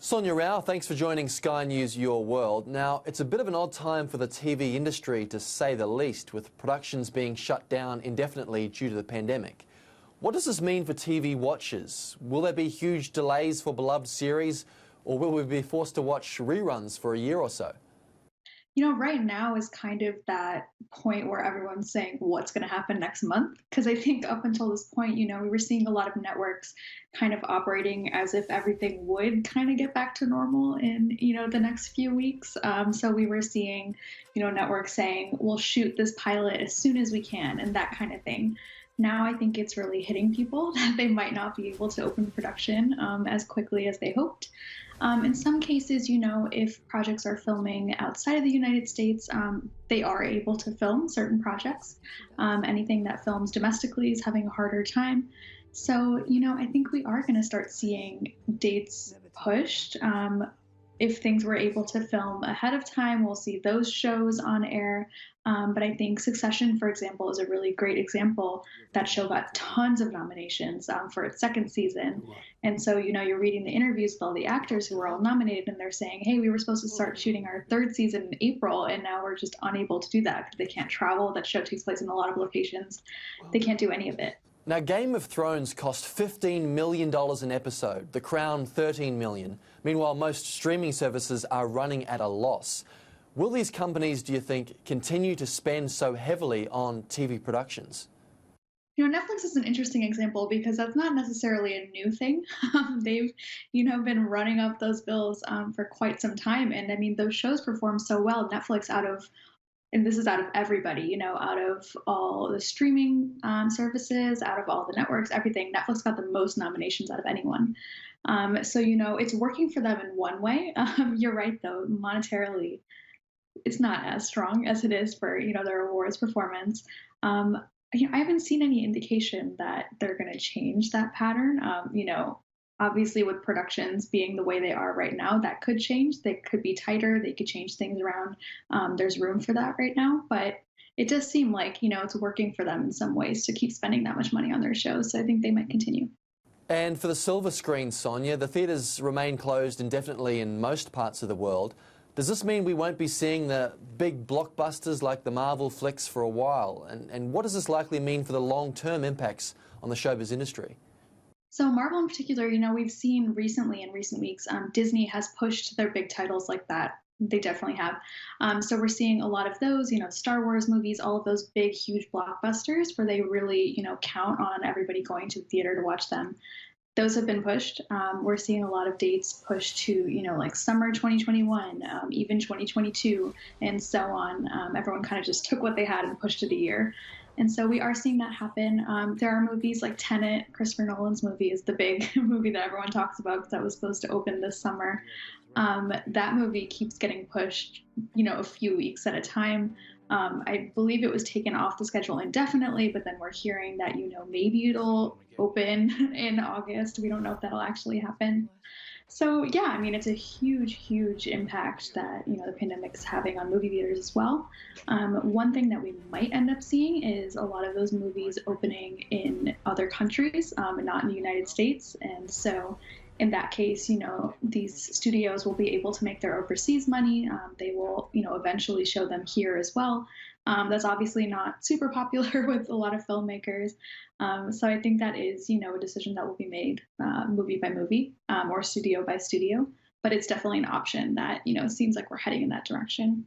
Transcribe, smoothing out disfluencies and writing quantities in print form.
Sonia Rao, thanks for joining Sky News Your World. Now, it's a bit of an odd time for the TV industry, to say the least, with productions being shut down indefinitely due to the pandemic. What does this mean for TV watchers? Will there be huge delays for beloved series, or will we be forced to watch reruns for a year or so? Right now is kind of that point where everyone's saying what's going to happen next month. Because I think up until this point, we were seeing a lot of networks kind of operating as if everything would kind of get back to normal in, the next few weeks. So we were seeing, networks saying, we'll shoot this pilot as soon as we can and that kind of thing. Now I think it's really hitting people that they might not be able to open production as quickly as they hoped. In some cases, if projects are filming outside of the United States, they are able to film certain projects. Anything that films domestically is having a harder time. So, I think we are going to start seeing dates pushed. If things were able to film ahead of time, we'll see those shows on air. But I think Succession, for example, is a really great example. That show got tons of nominations for its second season. And so, you're reading the interviews with all the actors who were all nominated, and they're saying, hey, we were supposed to start shooting our third season in April, and now we're just unable to do that because they can't travel. That show takes place in a lot of locations. They can't do any of it. Now, Game of Thrones cost $15 million an episode, The Crown $13 million. Meanwhile, most streaming services are running at a loss. Will these companies, do you think, continue to spend so heavily on TV productions? Netflix is an interesting example because that's not necessarily a new thing. They've, been running up those bills for quite some time. And I mean, those shows perform so well. Netflix and this is out of everybody, out of all the streaming services, out of all the networks, everything. Netflix got the most nominations out of anyone. So, it's working for them in one way. You're right, though, monetarily, it's not as strong as it is for, their awards performance. I haven't seen any indication that they're going to change that pattern. Obviously with productions being the way they are right now, that could change. They could be tighter. They could change things around. There's room for that right now, but it does seem like, it's working for them in some ways to keep spending that much money on their shows. So I think they might continue. And for the silver screen, Sonia, the theatres remain closed indefinitely in most parts of the world. Does this mean we won't be seeing the big blockbusters like the Marvel flicks for a while? And what does this likely mean for the long-term impacts on the showbiz industry? So Marvel in particular, we've seen recently in recent weeks, Disney has pushed their big titles like that. They definitely have. So we're seeing a lot of those, Star Wars movies, all of those big, huge blockbusters where they really, count on everybody going to the theater to watch them. Those have been pushed. We're seeing a lot of dates pushed to, like summer 2021, even 2022, and so on. Everyone kind of just took what they had and pushed it a year. And so we are seeing that happen. There are movies like Tenet, Christopher Nolan's movie is the big movie that everyone talks about because that was supposed to open this summer. That movie keeps getting pushed, a few weeks at a time. I believe it was taken off the schedule indefinitely, but then we're hearing that, maybe it'll open in August. We don't know if that'll actually happen. So yeah, I mean, it's a huge, huge impact that, the pandemic's having on movie theaters as well. One thing that we might end up seeing is a lot of those movies opening in other countries, and not in the United States. And so in that case, these studios will be able to make their overseas money. They will, eventually show them here as well. That's obviously not super popular with a lot of filmmakers. So I think that is, a decision that will be made movie by movie or studio by studio. But it's definitely an option that, seems like we're heading in that direction.